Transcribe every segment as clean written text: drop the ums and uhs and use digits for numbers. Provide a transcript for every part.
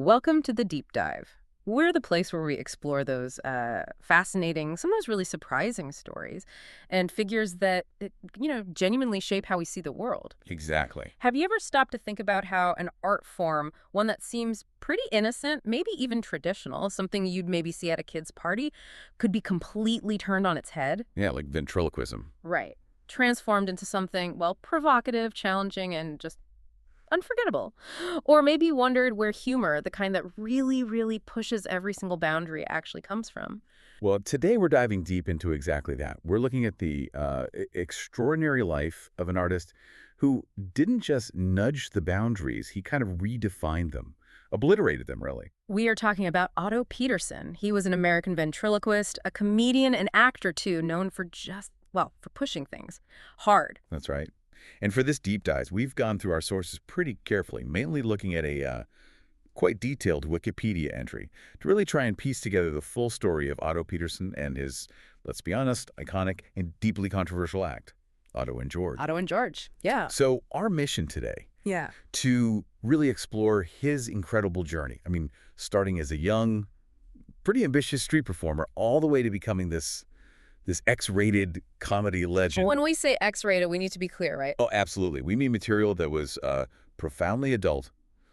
Welcome to the Deep Dive. We're the place where we explore those fascinating, sometimes really surprising stories and figures that, genuinely shape how we see the world. Exactly. Have you ever stopped to think about how an art form, one that seems pretty innocent, maybe even traditional, something you'd maybe see at a kid's party, could be completely turned on its head? Yeah, like ventriloquism. Right. Transformed into something, well, provocative, challenging, and just unforgettable. Or maybe wondered where humor, the kind that really, really pushes every single boundary, actually comes from. Well, today we're diving deep into exactly that. We're looking at the extraordinary life of an artist who didn't just nudge the boundaries, he kind of redefined them, obliterated them, really. We are talking about Otto Petersen. He was an American ventriloquist, a comedian and actor, too, known for for pushing things hard. That's right. And for this deep dive, we've gone through our sources pretty carefully, mainly looking at a quite detailed Wikipedia entry to really try and piece together the full story of Otto Petersen and his, let's be honest, iconic and deeply controversial act, Otto and George. Otto and George. Yeah. So our mission today, Yeah. to really explore his incredible journey. I mean, starting as a young, pretty ambitious street performer, all the way to becoming this X-rated comedy legend. When we say X-rated, we need to be clear, right? Oh, absolutely. We mean material that was profoundly adult,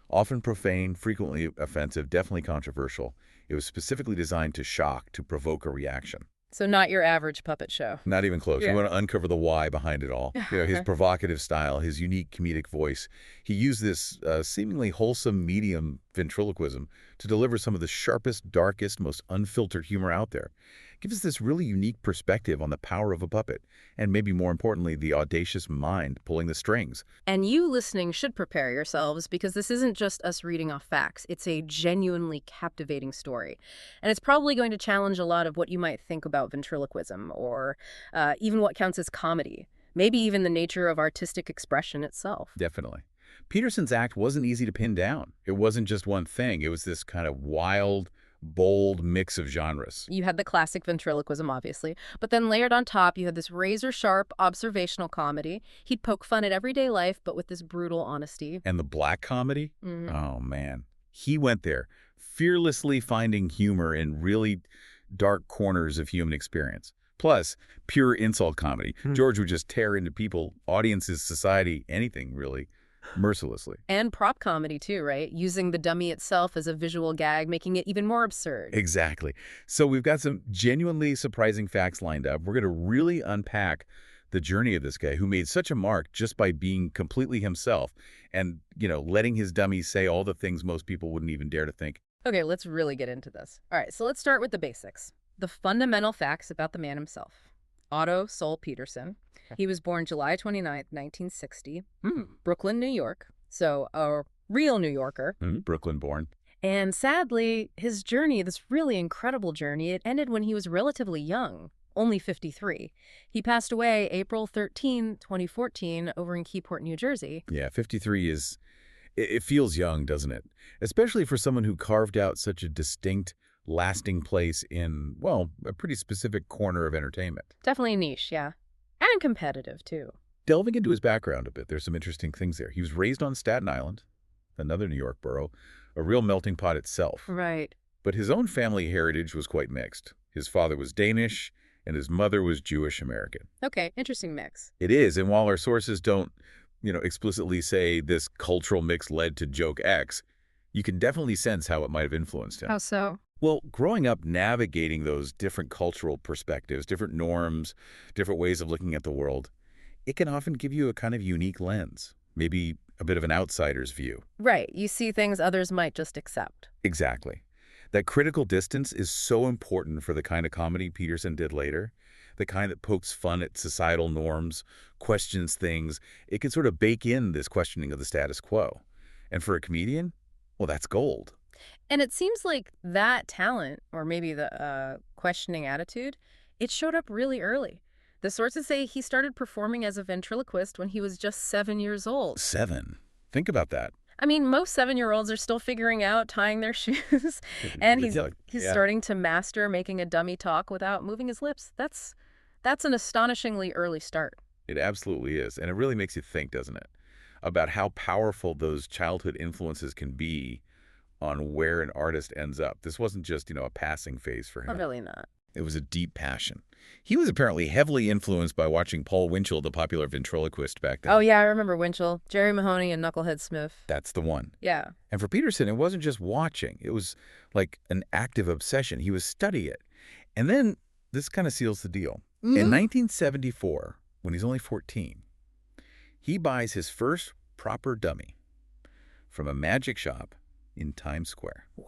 often profane, frequently offensive, definitely controversial. It was specifically designed to shock, to provoke a reaction. So not your average puppet show. Not even close. Yeah. We want to uncover the why behind it all. His provocative style, his unique comedic voice. He used this seemingly wholesome medium ventriloquism to deliver some of the sharpest, darkest, most unfiltered humor out there. Gives us this really unique perspective on the power of a puppet, and maybe more importantly, the audacious mind pulling the strings. And you listening should prepare yourselves because this isn't just us reading off facts. It's a genuinely captivating story. And it's probably going to challenge a lot of what you might think about ventriloquism or even what counts as comedy. Maybe even the nature of artistic expression itself. Definitely. Petersen's act wasn't easy to pin down. It wasn't just one thing. It was this kind of wild, bold mix of genres. You had the classic ventriloquism, obviously, but then layered on top, you had this razor-sharp observational comedy. He'd poke fun at everyday life, but with this brutal honesty. And the black comedy? Mhm. Oh, man. He went there, fearlessly finding humor in really dark corners of human experience. Plus, pure insult comedy. George would just tear into people, audiences, society, anything, really, mercilessly. And prop comedy, too, right? Using the dummy itself as a visual gag, making it even more absurd. Exactly. So we've got some genuinely surprising facts lined up. We're going to really unpack the journey of this guy who made such a mark just by being completely himself and, letting his dummy say all the things most people wouldn't even dare to think. Okay, let's really get into this. All right, so let's start with the basics. The fundamental facts about the man himself. Otto Sol Petersen. He was born July 29th, 1960, Brooklyn, New York. So a real New Yorker. Brooklyn born. And sadly, his journey, this really incredible journey, it ended when he was relatively young, only 53. He passed away April 13, 2014, over in Keyport, New Jersey. Yeah, 53 is, it feels young, doesn't it? Especially for someone who carved out such a distinct, lasting place in, well, a pretty specific corner of entertainment. Definitely niche, yeah. And competitive, too. Delving into his background a bit, there's some interesting things there. He was raised on Staten Island, another New York borough, a real melting pot itself. Right. But his own family heritage was quite mixed. His father was Danish, and his mother was Jewish-American. Okay, interesting mix. It is, and while our sources don't, explicitly say this cultural mix led to joke X, you can definitely sense how it might have influenced him. How so? Well, growing up navigating those different cultural perspectives, different norms, different ways of looking at the world, it can often give you a kind of unique lens, maybe a bit of an outsider's view. Right, you see things others might just accept. Exactly. That critical distance is so important for the kind of comedy Petersen did later, the kind that pokes fun at societal norms, questions things. It can sort of bake in this questioning of the status quo. And for a comedian, well, that's gold. And it seems like that talent, or maybe the questioning attitude, it showed up really early. The sources say he started performing as a ventriloquist when he was just 7 years old. 7. Think about that. I mean, most 7-year-olds are still figuring out tying their shoes. And he's starting to master making a dummy talk without moving his lips. That's an astonishingly early start. It absolutely is. And it really makes you think, doesn't it, about how powerful those childhood influences can be on where an artist ends up. This wasn't just, a passing phase for Oh, him. really not. It was a deep passion. He was apparently heavily influenced by watching Paul Winchell, the popular ventriloquist back then. Oh, yeah, I remember Winchell, Jerry Mahoney, and Knucklehead Smith. That's the one. Yeah. And for Petersen, it wasn't just watching. It was like an active obsession. He would study it. And then this kind of seals the deal. In 1974, when he's only 14, he buys his first proper dummy from a magic shop in Times Square. Wow.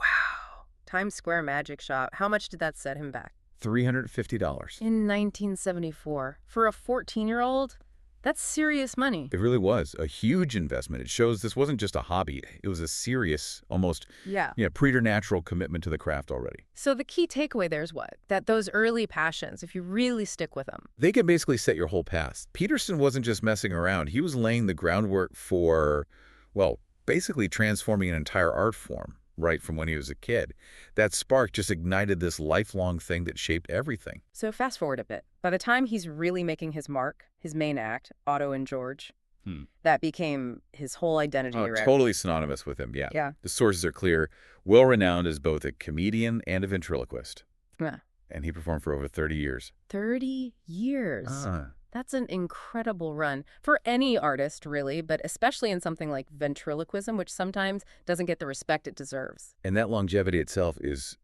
Times Square magic shop. How much did that set him back? $350. In 1974. For a 14-year-old? That's serious money. It really was a huge investment. It shows this wasn't just a hobby. It was a serious, almost preternatural commitment to the craft already. So the key takeaway there is what? That those early passions, if you really stick with them. They can basically set your whole path. Petersen wasn't just messing around. He was laying the groundwork for, well, basically transforming an entire art form right from when he was a kid. That spark just ignited this lifelong thing that shaped everything. So fast forward a bit. By the time he's really making his mark, his main act, Otto and George, that became his whole identity. Oh, totally synonymous with him, yeah. Yeah. The sources are clear. Well-renowned as both a comedian and a ventriloquist. Yeah. And he performed for over 30 years. 30 years. That's an incredible run for any artist, really, but especially in something like ventriloquism, which sometimes doesn't get the respect it deserves. And that longevity itself is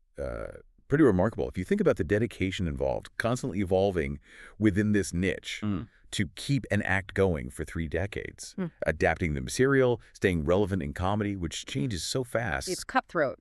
pretty remarkable. If you think about the dedication involved, constantly evolving within this niche to keep an act going for 3 decades, adapting the material, staying relevant in comedy, which changes so fast. It's cutthroat.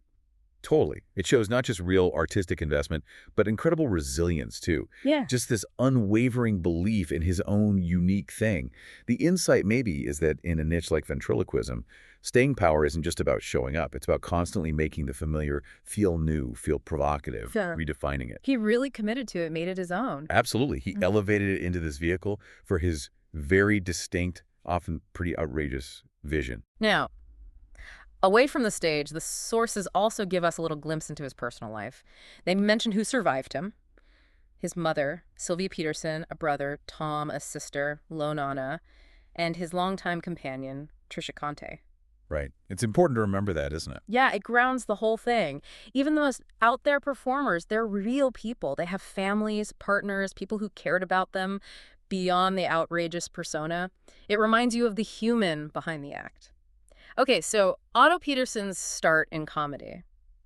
Totally. It shows not just real artistic investment, but incredible resilience, too. Yeah. Just this unwavering belief in his own unique thing. The insight, maybe, is that in a niche like ventriloquism, staying power isn't just about showing up. It's about constantly making the familiar feel new, feel provocative, redefining it. He really committed to it, made it his own. Absolutely. He elevated it into this vehicle for his very distinct, often pretty outrageous vision. Now, away from the stage, the sources also give us a little glimpse into his personal life. They mention who survived him. His mother, Sylvia Petersen, a brother, Tom, a sister, Lone Anna, and his longtime companion, Trisha Conte. Right. It's important to remember that, isn't it? Yeah, it grounds the whole thing. Even the most out there performers, they're real people. They have families, partners, people who cared about them beyond the outrageous persona. It reminds you of the human behind the act. Okay, so Otto Petersen's start in comedy.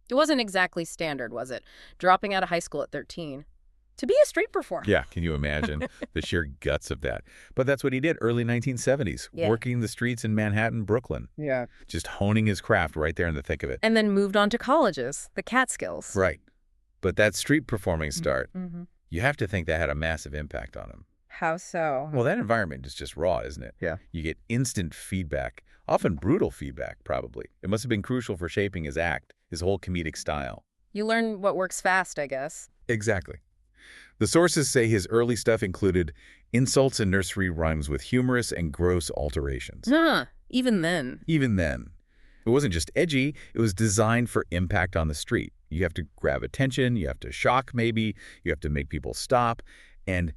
It wasn't exactly standard, was it? Dropping out of high school at 13 to be a street performer. Yeah, can you imagine the sheer guts of that? But that's what he did early 1970s, working the streets in Manhattan, Brooklyn. Yeah. Just honing his craft right there in the thick of it. And then moved on to colleges, the Catskills. Right. But that street performing start, you have to think that had a massive impact on him. How so? Well, that environment is just raw, isn't it? Yeah. You get instant feedback, often brutal feedback, probably. It must have been crucial for shaping his act, his whole comedic style. You learn what works fast, I guess. Exactly. The sources say his early stuff included insults and nursery rhymes with humorous and gross alterations. Even then. Even then. It wasn't just edgy, it was designed for impact on the street. You have to grab attention, you have to shock maybe, you have to make people stop, and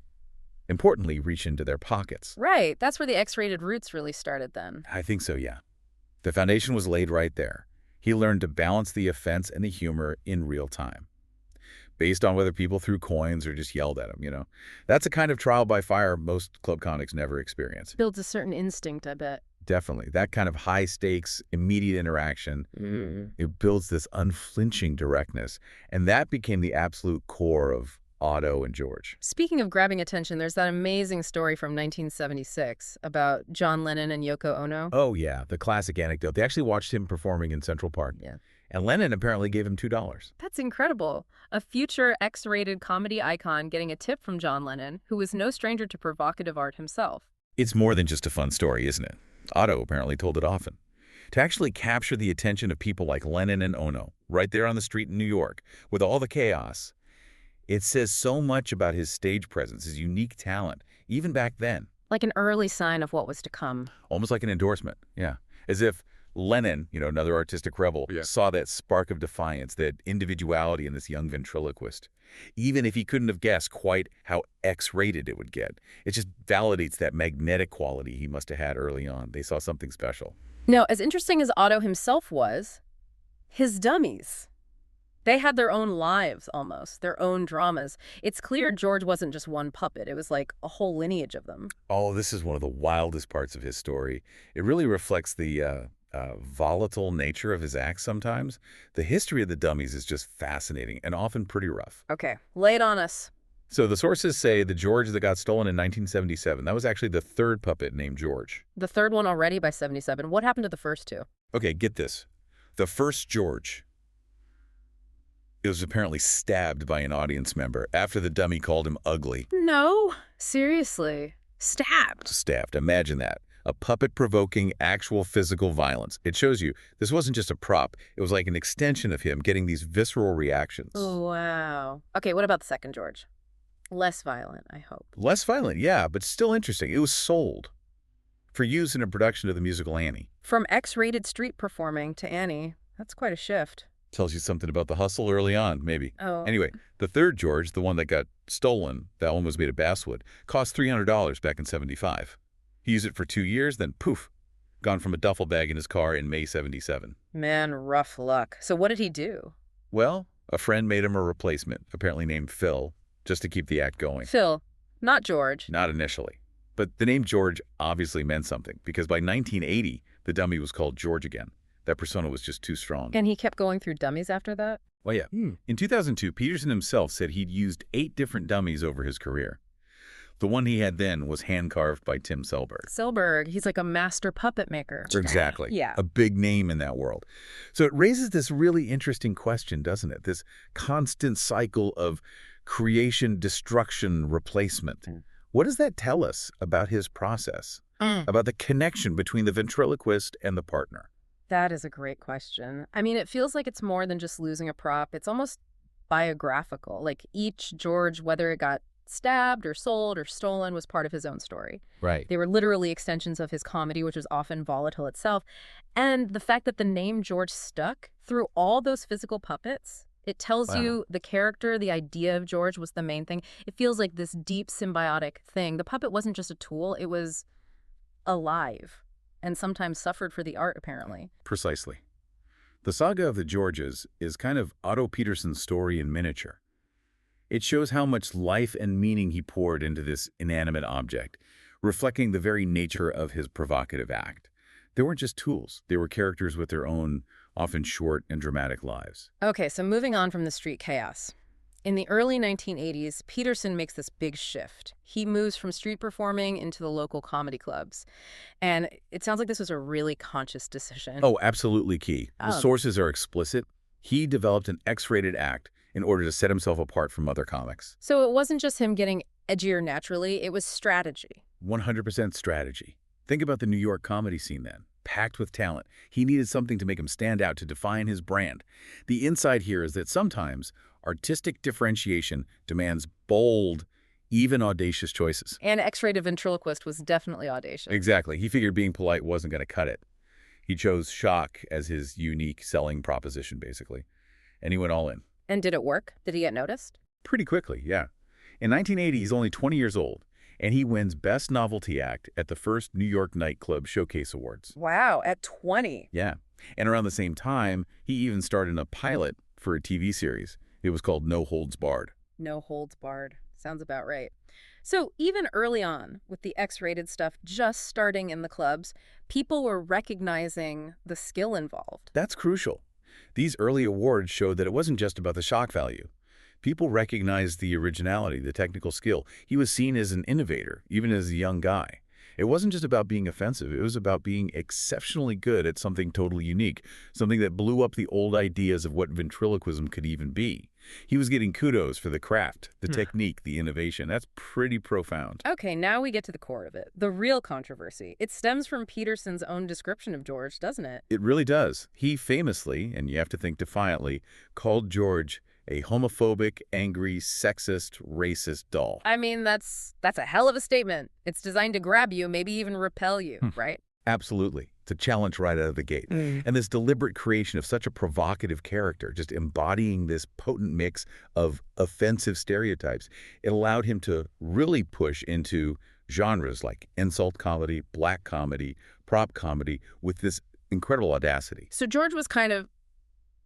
importantly, reach into their pockets. Right. That's where the X-rated roots really started then. I think so, yeah. The foundation was laid right there. He learned to balance the offense and the humor in real time, based on whether people threw coins or just yelled at him, That's a kind of trial by fire most club comics never experience. Builds a certain instinct, I bet. Definitely. That kind of high-stakes, immediate interaction, it builds this unflinching directness. And that became the absolute core of Otto and George. Speaking of grabbing attention, there's that amazing story from 1976 about John Lennon and Yoko Ono. Oh, yeah, the classic anecdote. They actually watched him performing in Central Park. Yeah. And Lennon apparently gave him $2. That's incredible. A future X-rated comedy icon getting a tip from John Lennon, who was no stranger to provocative art himself. It's more than just a fun story, isn't it? Otto apparently told it often. To actually capture the attention of people like Lennon and Ono, right there on the street in New York, with all the chaos, it says so much about his stage presence, his unique talent, even back then. Like an early sign of what was to come. Almost like an endorsement, yeah. As if Lennon, another artistic rebel, saw that spark of defiance, that individuality in this young ventriloquist. Even if he couldn't have guessed quite how X-rated it would get. It just validates that magnetic quality he must have had early on. They saw something special. Now, as interesting as Otto himself was, His dummies. They had their own lives, almost, their own dramas. It's clear George wasn't just one puppet. It was like a whole lineage of them. Oh, this is one of the wildest parts of his story. It really reflects the volatile nature of his acts sometimes. The history of the dummies is just fascinating and often pretty rough. Okay, lay it on us. So the sources say the George that got stolen in 1977, that was actually the third puppet named George. The third one already by 77. What happened to the first two? Okay, get this. The first George, it was apparently stabbed by an audience member after the dummy called him ugly. No, seriously. Stabbed. Stabbed. Imagine that. A puppet provoking actual physical violence. It shows you this wasn't just a prop. It was like an extension of him getting these visceral reactions. Oh, wow. Okay, what about the second George? Less violent, I hope. Less violent, yeah, but still interesting. It was sold for use in a production of the musical Annie. From X-rated street performing to Annie, that's quite a shift. Tells you something about the hustle early on, maybe. Oh. Anyway, the third George, the one that got stolen, that one was made of basswood, cost $300 back in '75. He used it for 2 years, then poof, gone from a duffel bag in his car in May '77. Man, rough luck. So what did he do? Well, a friend made him a replacement, apparently named Phil, just to keep the act going. Phil, not George. Not initially. But the name George obviously meant something, because by 1980, the dummy was called George again. That persona was just too strong. And he kept going through dummies after that? Well, yeah. In 2002, Petersen himself said he'd used 8 different dummies over his career. The one he had then was hand-carved by Tim Selberg. Selberg, he's like a master puppet maker. Exactly. Yeah. A big name in that world. So it raises this really interesting question, doesn't it? This constant cycle of creation, destruction, replacement. What does that tell us about his process? About the connection between the ventriloquist and the partner? That is a great question. I mean, it feels like it's more than just losing a prop. It's almost biographical. Like each George, whether it got stabbed or sold or stolen, was part of his own story. Right. They were literally extensions of his comedy, which was often volatile itself. And the fact that the name George stuck through all those physical puppets, it tells you the character, the idea of George was the main thing. It feels like this deep symbiotic thing. The puppet wasn't just a tool, it was alive and sometimes suffered for the art, apparently. Precisely. The saga of the Georges is kind of Otto Petersen's story in miniature. It shows how much life and meaning he poured into this inanimate object, reflecting the very nature of his provocative act. They weren't just tools. They were characters with their own, often short and dramatic lives. Okay, so moving on from the street chaos. In the early 1980s, Petersen makes this big shift. He moves from street performing into the local comedy clubs. And it sounds like this was a really conscious decision. Oh, absolutely key. The sources are explicit. He developed an X-rated act in order to set himself apart from other comics. So it wasn't just him getting edgier naturally, it was strategy. 100% strategy. Think about the New York comedy scene then. Packed with talent. He needed something to make him stand out, to define his brand. The insight here is that sometimes artistic differentiation demands bold, even audacious choices. And X-rated ventriloquist was definitely audacious. Exactly. He figured being polite wasn't going to cut it. He chose shock as his unique selling proposition, basically. And he went all in. And did it work? Did he get noticed? Pretty quickly, yeah. In 1980, he's only 20 years old, and he wins Best Novelty Act at the first New York Nightclub Showcase Awards. Wow, at 20. Yeah. And around the same time, he even starred in a pilot for a TV series. It was called No Holds Barred. No Holds Barred. Sounds about right. So even early on, with the X-rated stuff just starting in the clubs, people were recognizing the skill involved. That's crucial. These early awards showed that it wasn't just about the shock value. People recognized the originality, the technical skill. He was seen as an innovator, even as a young guy. It wasn't just about being offensive. It was about being exceptionally good at something totally unique, something that blew up the old ideas of what ventriloquism could even be. He was getting kudos for the craft, the technique, the innovation. That's pretty profound. Okay, now we get to the core of it, the real controversy. It stems from Petersen's own description of George, doesn't it? It really does. He famously, and you have to think defiantly, called George a homophobic, angry, sexist, racist doll. I mean, that's a hell of a statement. It's designed to grab you, maybe even repel you, right? Absolutely. It's a challenge right out of the gate. And this deliberate creation of such a provocative character, just embodying this potent mix of offensive stereotypes, it allowed him to really push into genres like insult comedy, black comedy, prop comedy with this incredible audacity. So George was kind of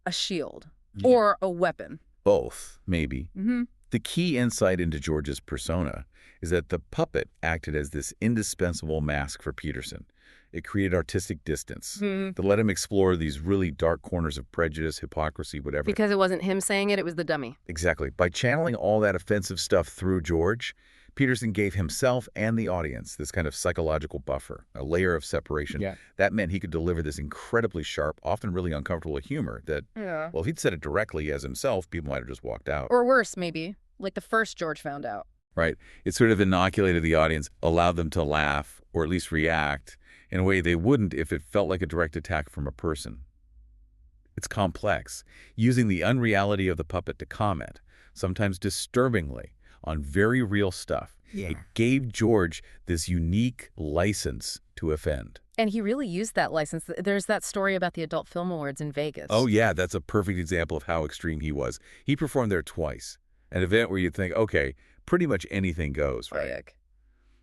a shield Yeah. or a weapon. Both, maybe. Mm-hmm. The key insight into George's persona is that the puppet acted as this indispensable mask for Petersen. It created artistic distance that let him explore these really dark corners of prejudice, hypocrisy, whatever. Because it wasn't him saying it, it was the dummy. Exactly. By channeling all that offensive stuff through George, Petersen gave himself and the audience this kind of psychological buffer, a layer of separation. Yeah. That meant he could deliver this incredibly sharp, often really uncomfortable humor that, Yeah. well, if he'd said it directly as himself, people might have just walked out. Or worse, maybe, like the first George found out. Right? It sort of inoculated the audience, allowed them to laugh, or at least react, in a way they wouldn't if it felt like a direct attack from a person. It's complex, using the unreality of the puppet to comment, sometimes disturbingly, on very real stuff. Yeah. It gave George this unique license to offend. And he really used that license. There's that story about the Adult Film Awards in Vegas. Oh, yeah, that's a perfect example of how extreme he was. He performed there twice, an event where you'd think, okay, pretty much anything goes, right? Yuck.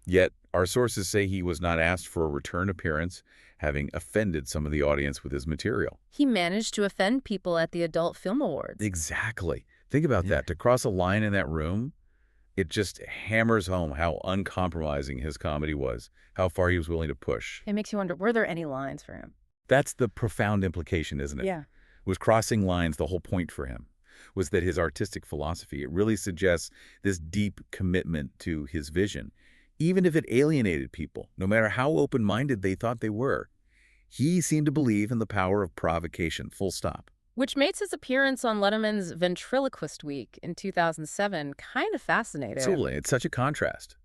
Yet, our sources say he was not asked for a return appearance, having offended some of the audience with his material. He managed to offend people at the Adult Film Awards. Exactly. Think about that. To cross a line in that room, it just hammers home how uncompromising his comedy was, how far he was willing to push. It makes you wonder, were there any lines for him? That's the profound implication, isn't it? Yeah. Was crossing lines the whole point for him? Was that his artistic philosophy? It really suggests this deep commitment to his vision, even if it alienated people, no matter how open-minded they thought they were. He seemed to believe in the power of provocation, full stop. Which makes his appearance on Letterman's Ventriloquist Week in 2007 kind of fascinating. Absolutely. It's such a contrast.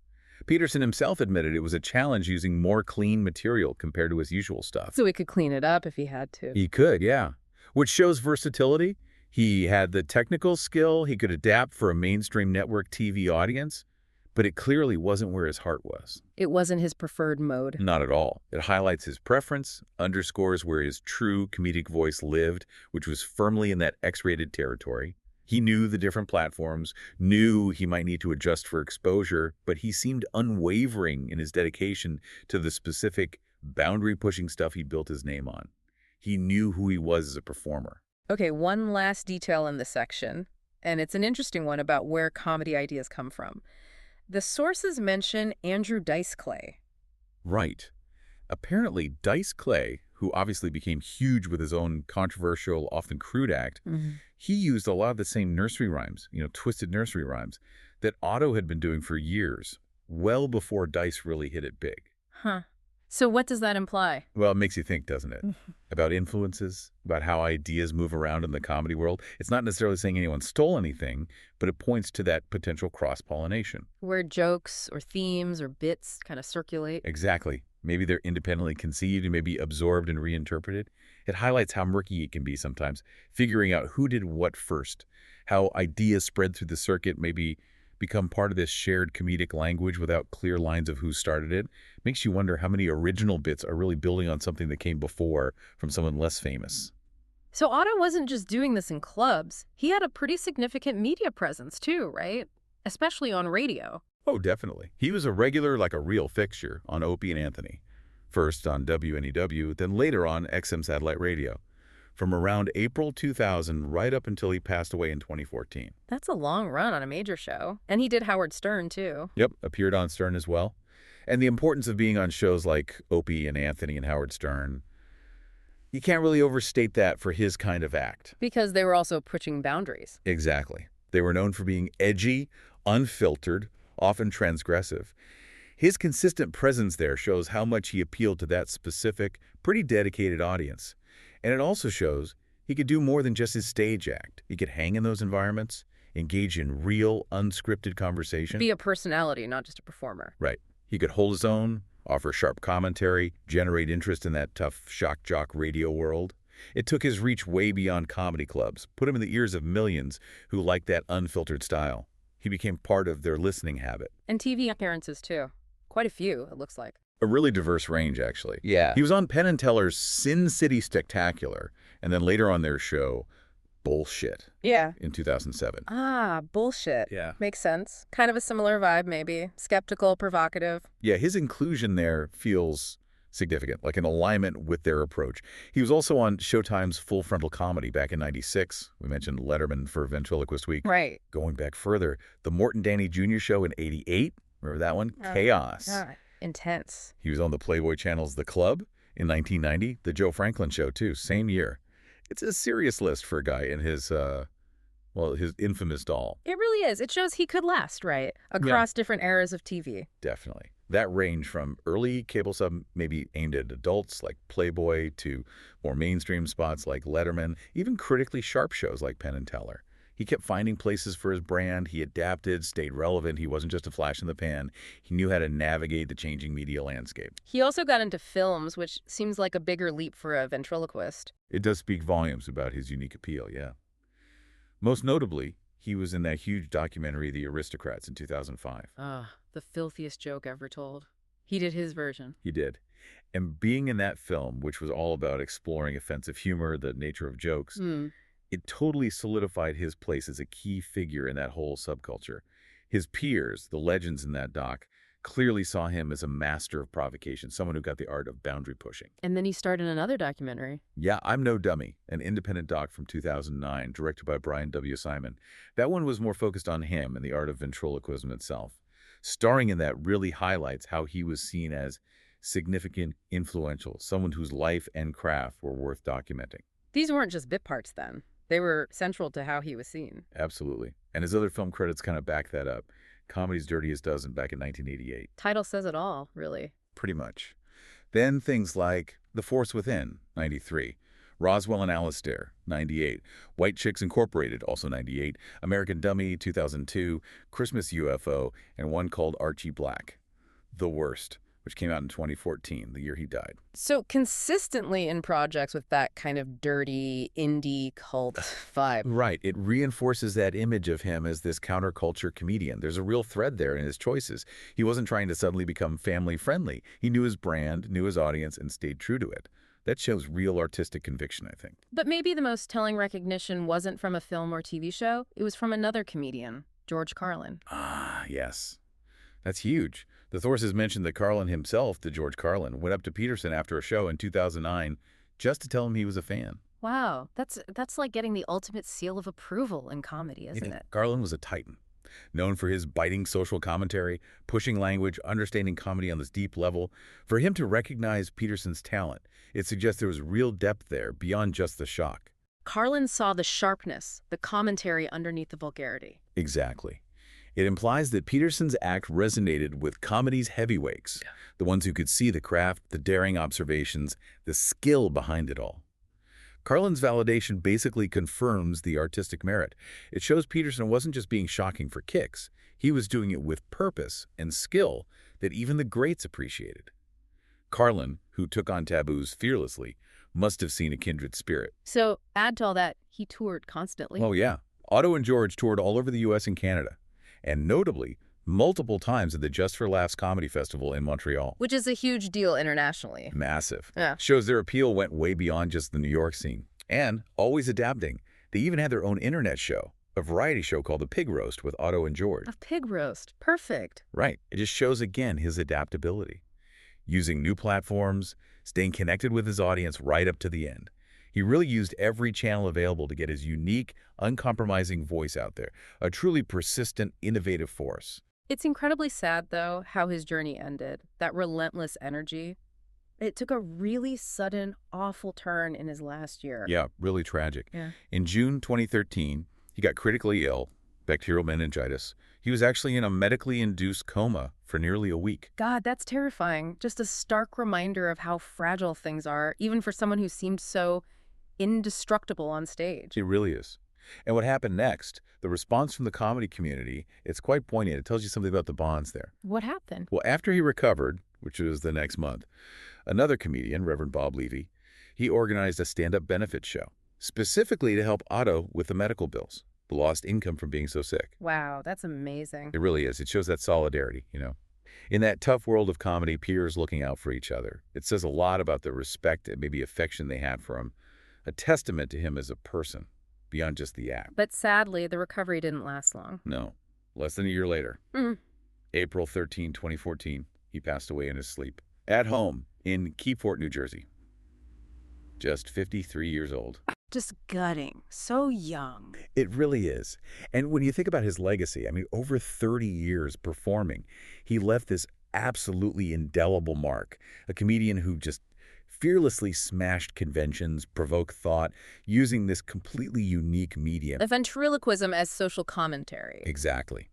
Petersen himself admitted it was a challenge using more clean material compared to his usual stuff. So he could clean it up if he had to. He could, yeah. Which shows versatility. He had the technical skill. He could adapt for a mainstream network TV audience. But it clearly wasn't where his heart was. It wasn't his preferred mode. Not at all. It highlights his preference, underscores where his true comedic voice lived, which was firmly in that X-rated territory. He knew the different platforms, knew he might need to adjust for exposure, but he seemed unwavering in his dedication to the specific boundary-pushing stuff he built his name on. He knew who he was as a performer. Okay, one last detail in this section, and it's an interesting one about where comedy ideas come from. The sources mention Andrew Dice Clay. Right. Apparently, Dice Clay, who obviously became huge with his own controversial, often crude act, he used a lot of the same nursery rhymes, twisted nursery rhymes, that Otto had been doing for years, well before Dice really hit it big. Huh. So what does that imply? Well, it makes you think, doesn't it? About influences, about how ideas move around in the comedy world. It's not necessarily saying anyone stole anything, but it points to that potential cross-pollination. Where jokes or themes or bits kind of circulate. Exactly. Maybe they're independently conceived and maybe absorbed and reinterpreted. It highlights how murky it can be sometimes, figuring out who did what first, how ideas spread through the circuit, maybe become part of this shared comedic language without clear lines of who started it. Makes you wonder how many original bits are really building on something that came before from someone less famous. So Otto wasn't just doing this in clubs. He had a pretty significant media presence too, right? Especially on radio. Oh, definitely. He was a regular, like a real fixture on Opie and Anthony. First on WNEW, then later on XM Satellite Radio. From around April 2000 right up until he passed away in 2014. That's a long run on a major show. And he did Howard Stern, too. Yep, appeared on Stern as well. And the importance of being on shows like Opie and Anthony and Howard Stern, you can't really overstate that for his kind of act. Because they were also pushing boundaries. Exactly. They were known for being edgy, unfiltered, often transgressive. His consistent presence there shows how much he appealed to that specific, pretty dedicated audience. And it also shows he could do more than just his stage act. He could hang in those environments, engage in real, unscripted conversation. Be a personality, not just a performer. Right. He could hold his own, offer sharp commentary, generate interest in that tough shock jock radio world. It took his reach way beyond comedy clubs, put him in the ears of millions who liked that unfiltered style. He became part of their listening habit. And TV appearances, too. Quite a few, it looks like. A really diverse range, actually. Yeah. He was on Penn and Teller's Sin City Spectacular, and then later on their show, Bullshit, Yeah. in 2007. Ah, bullshit. Yeah. Makes sense. Kind of a similar vibe, maybe. Skeptical, provocative. Yeah, his inclusion there feels significant, like an alignment with their approach. He was also on Showtime's Full Frontal Comedy back in '96. We mentioned Letterman for Ventriloquist Week. Right. Going back further, the Morton Downey Jr. show in '88. Remember that one? Chaos. God. Intense. He was on the Playboy Channel's The Club in 1990. The Joe Franklin Show, too, same year. It's a serious list for a guy in his, his infamous doll. It really is. It shows he could last, right? Across different eras of TV. Definitely. That range from early cable sub, maybe aimed at adults like Playboy, to more mainstream spots like Letterman, even critically sharp shows like Penn and Teller. He kept finding places for his brand. He adapted, stayed relevant. He wasn't just a flash in the pan. He knew how to navigate the changing media landscape. He also got into films, which seems like a bigger leap for a ventriloquist. It does speak volumes about his unique appeal, yeah. Most notably, he was in that huge documentary, The Aristocrats, in 2005. The filthiest joke ever told. He did his version. He did. And being in that film, which was all about exploring offensive humor, the nature of jokes, it totally solidified his place as a key figure in that whole subculture. His peers, the legends in that doc, clearly saw him as a master of provocation, someone who got the art of boundary pushing. And then he starred in another documentary. Yeah, I'm No Dummy, an independent doc from 2009, directed by Brian W. Simon. That one was more focused on him and the art of ventriloquism itself. Starring in that really highlights how he was seen as significant, influential, someone whose life and craft were worth documenting. These weren't just bit parts then. They were central to how he was seen. Absolutely. And his other film credits kind of back that up. Comedy's Dirtiest Dozen back in 1988. Title says it all, really. Pretty much. Then things like The Force Within, 93. Roswell and Alistair, 98. White Chicks Incorporated, also 98. American Dummy, 2002. Christmas UFO, and one called Archie Black. The Worst, which came out in 2014, the year he died. So consistently in projects with that kind of dirty indie cult vibe. Right. It reinforces that image of him as this counterculture comedian. There's a real thread there in his choices. He wasn't trying to suddenly become family-friendly. He knew his brand, knew his audience, and stayed true to it. That shows real artistic conviction, I think. But maybe the most telling recognition wasn't from a film or TV show. It was from another comedian, George Carlin. Ah, yes. That's huge. The sources mentioned that Carlin himself, the George Carlin, went up to Petersen after a show in 2009 just to tell him he was a fan. Wow, that's like getting the ultimate seal of approval in comedy, isn't it? Carlin was a titan, known for his biting social commentary, pushing language, understanding comedy on this deep level. For him to recognize Petersen's talent, it suggests there was real depth there beyond just the shock. Carlin saw the sharpness, the commentary underneath the vulgarity. Exactly. It implies that Petersen's act resonated with comedy's heavyweights, the ones who could see the craft, the daring observations, the skill behind it all. Carlin's validation basically confirms the artistic merit. It shows Petersen wasn't just being shocking for kicks. He was doing it with purpose and skill that even the greats appreciated. Carlin, who took on taboos fearlessly, must have seen a kindred spirit. So add to all that, he toured constantly. Oh, yeah. Otto and George toured all over the U.S. and Canada, and notably, multiple times at the Just for Laughs Comedy Festival in Montreal. Which is a huge deal internationally. Massive. Yeah. Shows their appeal went way beyond just the New York scene. And always adapting. They even had their own internet show, a variety show called The Pig Roast with Otto and George. A pig roast. Perfect. Right. It just shows again his adaptability. Using new platforms, staying connected with his audience right up to the end. He really used every channel available to get his unique, uncompromising voice out there, a truly persistent, innovative force. It's incredibly sad, though, how his journey ended. That relentless energy. It took a really sudden, awful turn in his last year. Yeah, really tragic. Yeah. In June 2013, he got critically ill, bacterial meningitis. He was actually in a medically induced coma for nearly a week. God, that's terrifying. Just a stark reminder of how fragile things are, even for someone who seemed so indestructible on stage. It really is. And what happened next, the response from the comedy community, it's quite poignant. It tells you something about the bonds there. What happened? Well, after he recovered, which was the next month, another comedian, Reverend Bob Levy, he organized a stand-up benefit show, specifically to help Otto with the medical bills, the lost income from being so sick. Wow, that's amazing. It really is. It shows that solidarity, you know. In that tough world of comedy, peers looking out for each other. It says a lot about the respect and maybe affection they had for him, a testament to him as a person, beyond just the act. But sadly, the recovery didn't last long. No, less than a year later. April 13, 2014, he passed away in his sleep. At home, in Keyport, New Jersey. Just 53 years old. Just gutting. So young. It really is. And when you think about his legacy, I mean, over 30 years performing, he left this absolutely indelible mark. A comedian who just fearlessly smashed conventions, provoked thought, using this completely unique medium. A ventriloquism as social commentary. Exactly.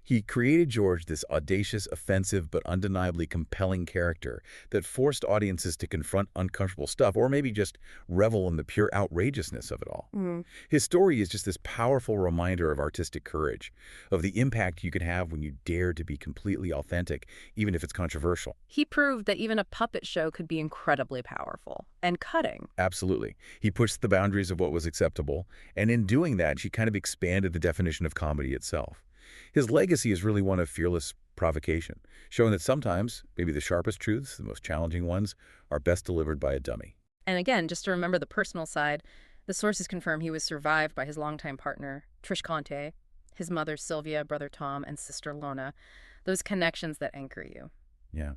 He created George this audacious, offensive, but undeniably compelling character that forced audiences to confront uncomfortable stuff or maybe just revel in the pure outrageousness of it all. Mm. His story is just this powerful reminder of artistic courage, of the impact you can have when you dare to be completely authentic, even if it's controversial. He proved that even a puppet show could be incredibly powerful and cutting. Absolutely. He pushed the boundaries of what was acceptable, and in doing that, he kind of expanded the definition of comedy itself. His legacy is really one of fearless provocation, showing that sometimes, maybe the sharpest truths, the most challenging ones, are best delivered by a dummy. And again, just to remember the personal side, the sources confirm he was survived by his longtime partner, Trish Conte, his mother Sylvia, brother Tom, and sister Lona. Those connections that anchor you. Yeah.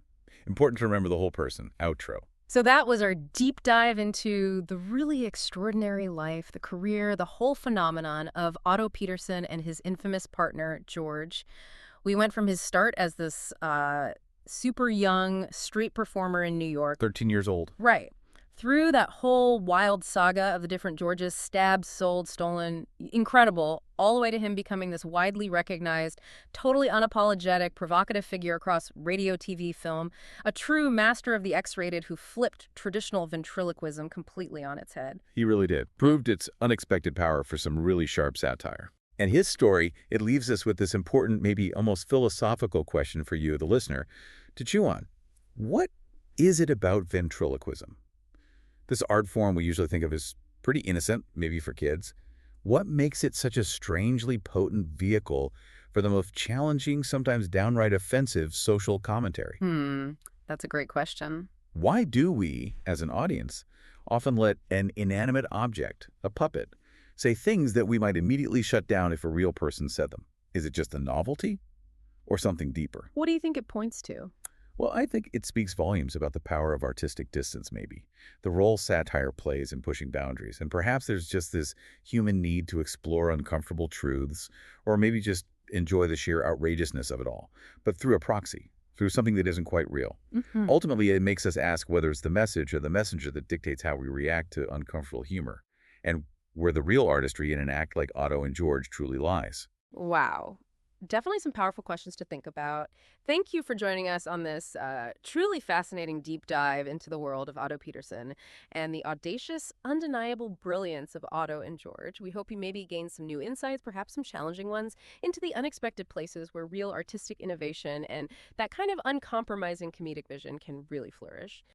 Important to remember the whole person. Outro. So that was our deep dive into the really extraordinary life, the career, the whole phenomenon of Otto Petersen and his infamous partner, George. We went from his start as this super young street performer in New York. 13 years old. Right. Through that whole wild saga of the different Georges, stabbed, sold, stolen, incredible, all the way to him becoming this widely recognized, totally unapologetic, provocative figure across radio, TV, film, a true master of the X-rated who flipped traditional ventriloquism completely on its head. He really did. Proved its unexpected power for some really sharp satire. And his story, it leaves us with this important, maybe almost philosophical question for you, the listener, to chew on. What is it about ventriloquism? This art form we usually think of as pretty innocent, maybe for kids. What makes it such a strangely potent vehicle for the most challenging, sometimes downright offensive social commentary? That's a great question. Why do we, as an audience, often let an inanimate object, a puppet, say things that we might immediately shut down if a real person said them? Is it just a novelty or something deeper? What do you think it points to? Well, I think it speaks volumes about the power of artistic distance, maybe. The role satire plays in pushing boundaries. And perhaps there's just this human need to explore uncomfortable truths, or maybe just enjoy the sheer outrageousness of it all, but through a proxy, through something that isn't quite real. Ultimately, it makes us ask whether it's the message or the messenger that dictates how we react to uncomfortable humor, and where the real artistry in an act like Otto and George truly lies. Wow. Definitely some powerful questions to think about. Thank you for joining us on this truly fascinating deep dive into the world of Otto Petersen and the audacious, undeniable brilliance of Otto and George. We hope you maybe gained some new insights, perhaps some challenging ones, into the unexpected places where real artistic innovation and that kind of uncompromising comedic vision can really flourish.